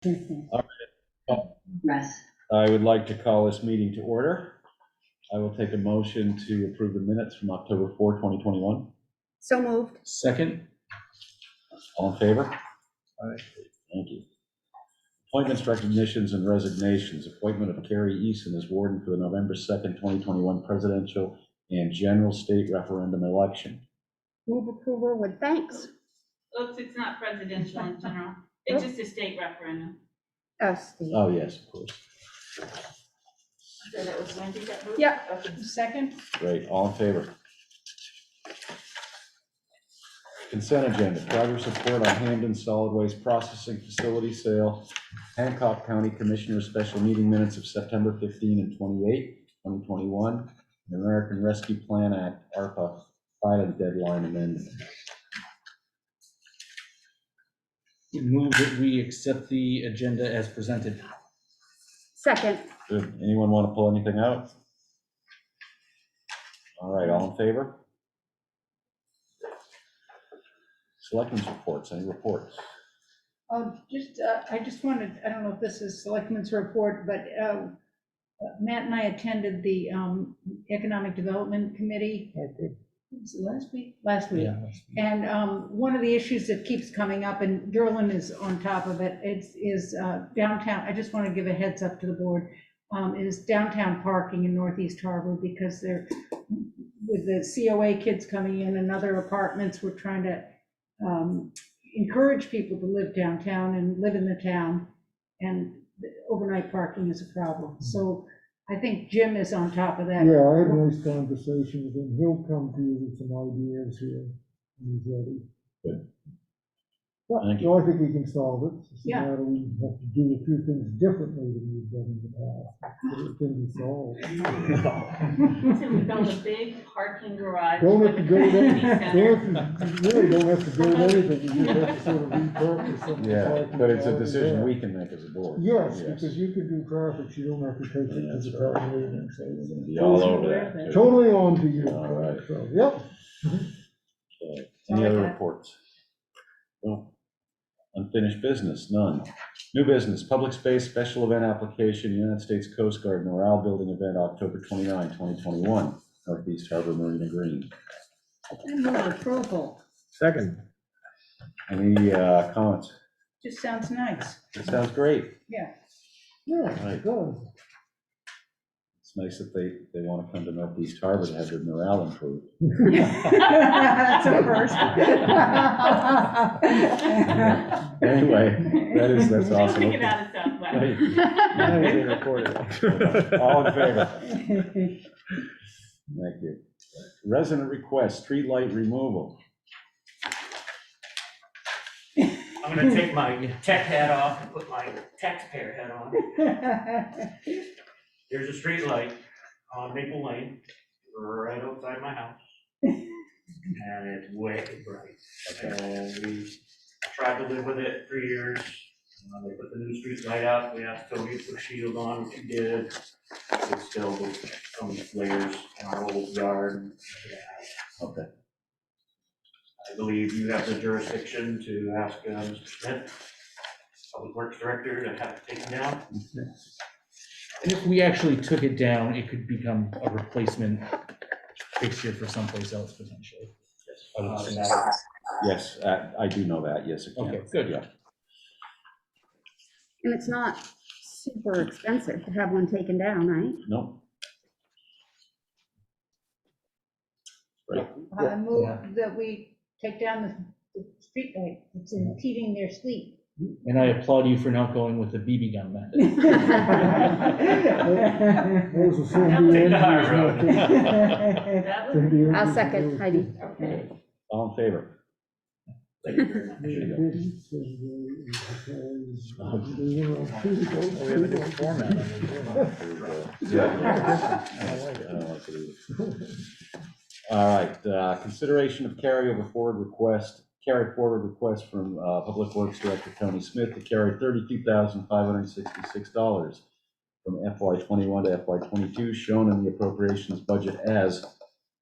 All right. Yes. I would like to call this meeting to order. I will take a motion to approve the minutes from October 4, 2021. So moved. Second. All in favor? Aye. Thank you. Appointments, recognitions, and resignations. Appointment of Carrie Eason as warden for the November 2nd, 2021 presidential and general state referendum election. Move approval with thanks. Oops, it's not presidential in general. It's just a state referendum. Oh, Steve. Oh, yes, of course. So that was Wendy that moved? Yeah. Okay. Second. Great. All in favor? Consent agenda. Progress report on Hamden Solid Waste Processing Facility sale. Hancock County Commissioners Special Meeting Minutes of September 15 and 28, 2021. The American Rescue Plan Act, ARPA, filing deadline amendment. Move that we accept the agenda as presented. Second. Good. Anyone want to pull anything out? All right, all in favor? Selectmen's reports. Any reports? I just wanted, I don't know if this is Selectmen's report, but Matt and I attended the Economic Development Committee. Was it last week? Last week. Yeah. And one of the issues that keeps coming up, and Derlin is on top of it, is downtown. I just want to give a heads up to the board, is downtown parking in Northeast Harbor, because they're, with the COA kids coming in and other apartments, we're trying to encourage people to live downtown and live in the town, and overnight parking is a problem. So I think Jim is on top of that. Yeah, I had a nice conversation with him. He'll come to you with some ideas here when he's ready. Good. Yeah, Thank so I think we can solve it. It's just a Yeah. matter we have to do a few things differently than we've done in the past, but it can be solved. So we built a big parking garage. Don't with have to a build community anything, center. you really don't have to build anything, you just have to sort of repurpose some of the Yeah, parking but it's a already decision there. we can make as a board. Yes, because you can do traffic, you don't have to take it to That's the right. town meeting, so. We're gonna be all over that. too. Totally on to you, All right. so, yep. Okay. Any other reports? No. Unfinished business, none. New business, public space special event application, United States Coast Guard Morale Building event, October 29, 2021, Northeast Harbor Marina Green. I move approval. Second. Any comments? Just sounds nice. It sounds great. Yeah. Yeah, Right. it does. It's nice that they want to come to Northeast Harbor to have their morale improved. That's a first. Anyway, that's Don't awesome. think about it, Southwest. All in favor? Thank you. Resident request, street light removal. I'm gonna take my tech hat off and put my taxpayer hat on. There's a street light on Maple Lane, right outside my house. And it's way bright. And we tried to live with it for years. They put the new street light up, we asked Tony to put a shield on, which he did. It's still some flares in our old yard. Okay. I believe you have the jurisdiction to ask Mr. Smith, Public Works Director, to have it taken down. And if we actually took it down, it could become a replacement fixture for someplace else potentially. I would assume. Yes, I do know that, yes, it can. Okay, good. Yeah. And it's not super expensive to have one taken down, right? No. Right. I move that we take down the street light. It's impeding their sleep. And I applaud you for not going with the BB gun method. There's a Take Cindy the high Andrews. That was- Cindy I'll Andrews second, is Heidi. Okay. All in favor? Thank you very much. There you go. We have a different format. Yeah. I don't like it either. All right, consideration of carry forward request from Public Works Director Tony Smith to carry $32,566 from FY21 to FY22, shown in the appropriations budget as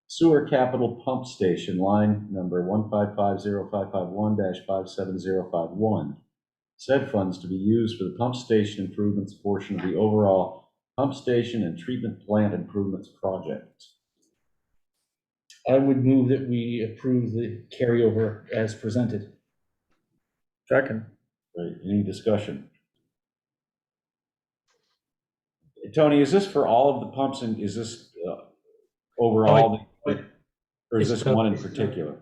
sewer capital pump station, line number 1550551-57051. said funds to be used for the pump station improvements portion of the overall pump station and treatment plant improvements project. I would move that we approve the carryover as presented. Second. Right, any discussion? Tony, is this for all of the pumps and is this overall? Or is It's this one in particular?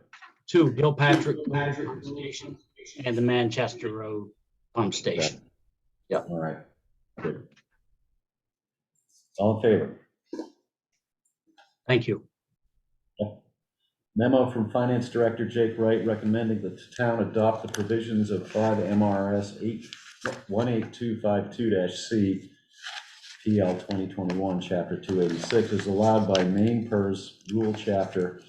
to Gilpatrick Pump Station and the Manchester Road Pump Station. All right, good. All in favor? Thank you. Memo from Finance Director Jake Wright recommending that the town adopt the provisions of 5 MRS 18252-C PL 2021, Chapter 286, as allowed by Maine PERS Rule Chapter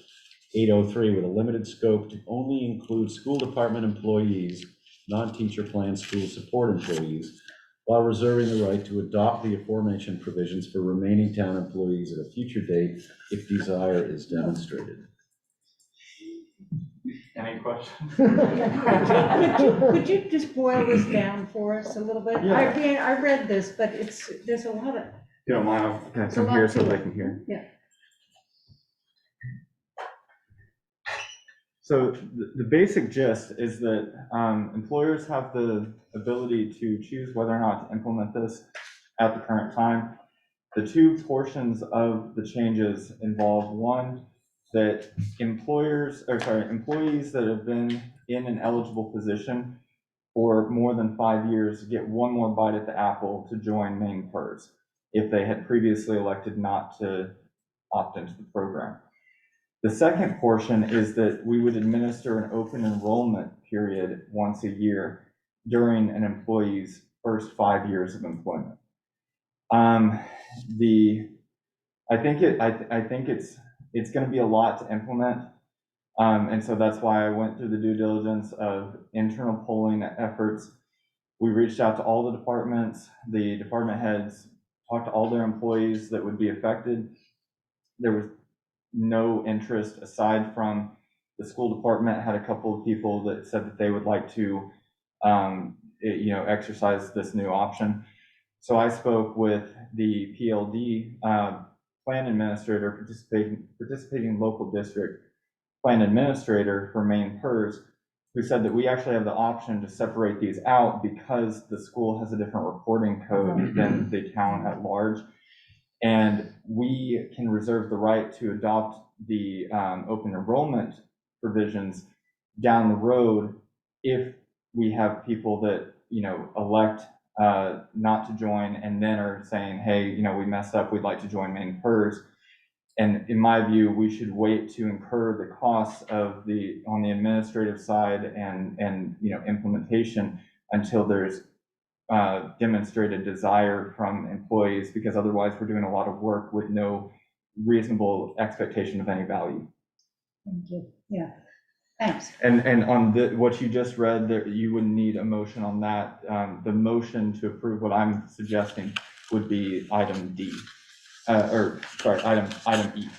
803, with a limited scope to only include school department employees, non-teacher plan school support employees, while reserving the right to adopt the aforementioned provisions for remaining town employees at a future date if desire is demonstrated. Any questions? Could you just boil this down for us a little bit? Yeah. I read this, but there's a lot of, You don't mind, I'll kind of It's a come here lot so to they it. can hear. Yeah. So the basic gist is that employers have the ability to choose whether or not to implement this at the current time. The two portions of the changes involve, one, that employees that have been in an eligible position for more than 5 years get one more bite at the apple to join Maine PERS if they had previously elected not to opt into the program. The second portion is that we would administer an open enrollment period once a year during an employee's first 5 years of employment. I think it's going to be a lot to implement, and so that's why I went through the due diligence of internal polling efforts. We reached out to all the departments, the department heads, talked to all their employees that would be affected. There was no interest aside from the school department had a couple of people that said that they would like to, exercise this new option. So I spoke with the PLD plan administrator, participating local district plan administrator for Maine PERS, who said that we actually have the option to separate these out because the school has a different reporting code than the town at large. And we can reserve the right to adopt the open enrollment provisions down the road if we have people that, elect not to join and then are saying, hey, we messed up, we'd like to join Maine PERS. And in my view, we should wait to incur the costs on the administrative side and implementation until there's demonstrated desire from employees, because otherwise we're doing a lot of work with no reasonable expectation of any value. thank you, yeah, thanks. And on what you just read, there, you wouldn't need a motion on that. The motion to approve what I'm suggesting would be item D, item E.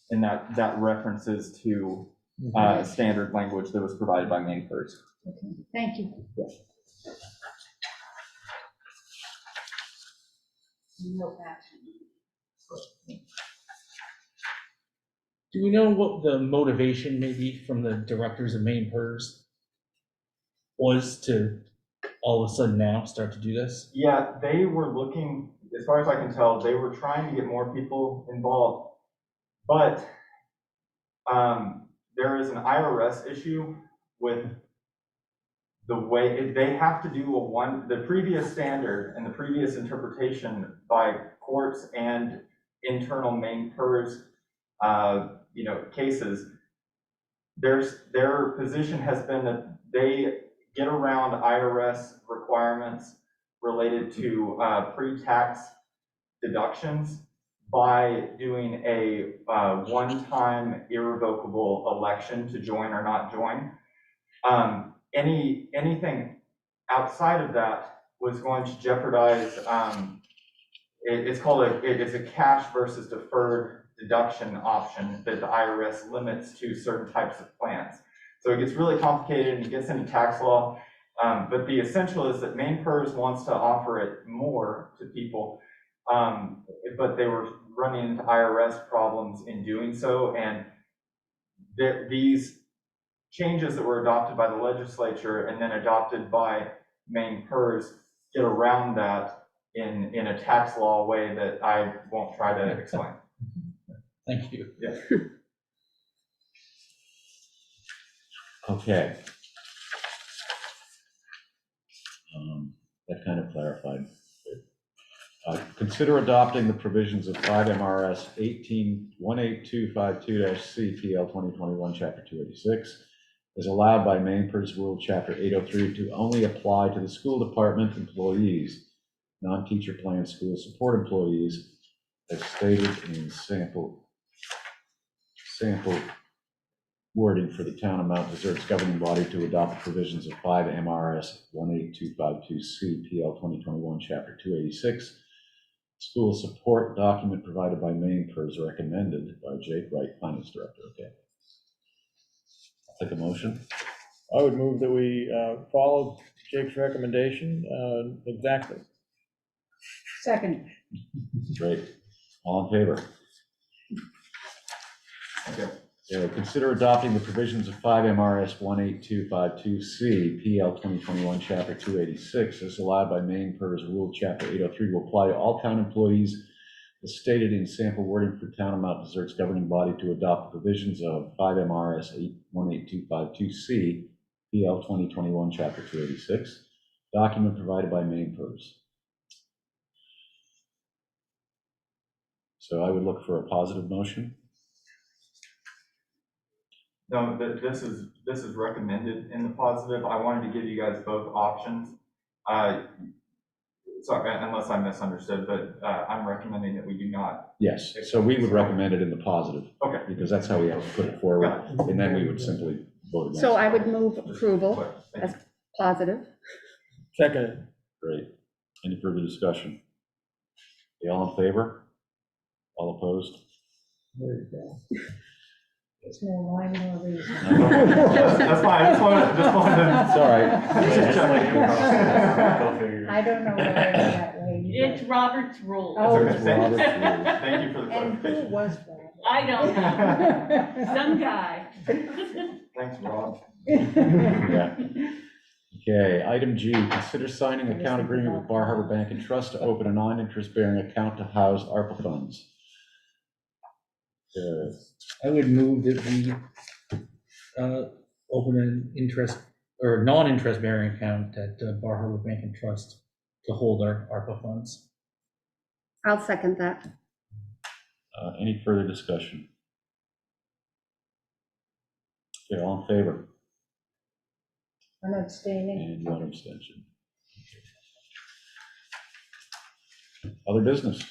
And that references to standard language that was provided by Maine PERS. Okay, thank you. No action. Do we know what the motivation maybe from the directors of Maine PERS was to all of a sudden now start to do this? Yeah, they were looking, as far as I can tell, they were trying to get more people involved, but there is an IRS issue with the way they have to do the previous standard and the previous interpretation by courts and internal Maine PERS cases. Their position has been that they get around IRS requirements related to pre-tax deductions by doing a one-time irrevocable election to join or not join. Anything outside of that was going to jeopardize. It's a cash versus deferred deduction option that the IRS limits to certain types of plans. So it gets really complicated and it gets into tax law. But the essential is that Maine PERS wants to offer it more to people, but they were running into IRS problems in doing so. And these changes that were adopted by the legislature and then adopted by Maine PERS get around that in a tax law way that I won't try to explain. Thank you. Yeah. Okay. That kind of clarified. Consider adopting the provisions of 5 MRS 18252-C PL 2021, Chapter 286, as allowed by Maine PERS Rule Chapter 803 to only apply to the school department employees, non-teacher plan school support employees, as stated in sample wording for the town of Mount Desert's governing body to adopt the provisions of 5 MRS 18252C PL 2021, Chapter 286. School support document provided by Maine PERS, recommended by Jake Wright, Finance Director. Okay. I'll take a motion. I would move that we follow Jake's recommendation exactly. Second. Great. All in favor? Okay. Consider adopting the provisions of 5 MRS 18252C PL 2021, Chapter 286, as allowed by Maine PERS Rule Chapter 803 to apply to all town employees, as stated in sample wording for town of Mount Desert's governing body to adopt the provisions of 5 MRS 18252C PL 2021, Chapter 286, document provided by Maine PERS. So I would look for a positive motion. No, this is recommended in the positive. I wanted to give you guys both options. Sorry, unless I misunderstood, but I'm recommending that we do not. Yes, so we would recommend it in the positive. Okay. Because that's how we have to put it forward, and then we would simply vote against it. So I would move approval as positive. Second. Great. Any further discussion? Okay, all in favor? All opposed? There you go. It's more line, more reason. That's fine, I just wanted to. It's all right. I don't know whether it's that way. It's Robert's rule. Oh. It's Robert's rules. Thank you for the And who clarification. was that? I don't know, some guy. Thanks, Rob. Yeah. Okay, item G, consider signing account agreement with Bar Harbor Bank and Trust to open a non-interest bearing account to house ARPA funds. I would move that we open an interest or non-interest bearing account at Bar Harbor Bank and Trust to hold our ARPA funds. I'll second that. Any further discussion? Okay, all in favor? I'm abstaining. And one abstention. Other business?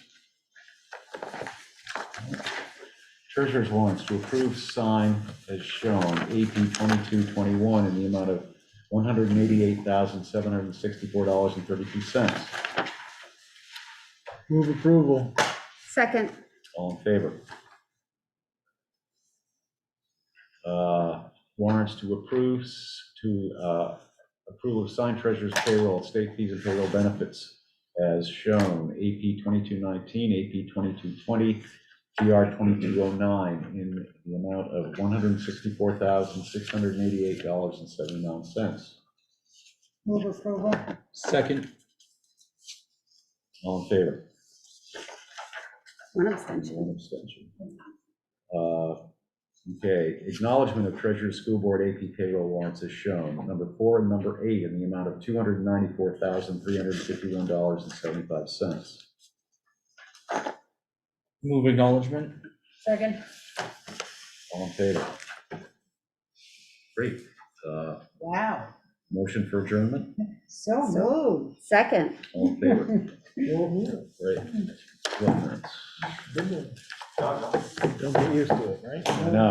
Treasurer's warrants to approve sign as shown, AP 2221 in the amount of $188,764.32. Move approval. Second. All in favor? Warrants to approve, approval of signed treasurer's payroll, state fees and payroll benefits as shown, AP 2219, AP 2220, GR 2209 in the amount of $164,688.79. Move approval. Second. All in favor? One abstention. One abstention. Okay, acknowledgement of Treasurer's School Board AP payroll warrants as shown, number 4 and number 8 in the amount of $294,351.75. Move acknowledgement. Second. All in favor? Great. Wow. Motion for adjournment? So moved. Second. All in favor? Great. Well, thanks. Don't get used to it, right? I know.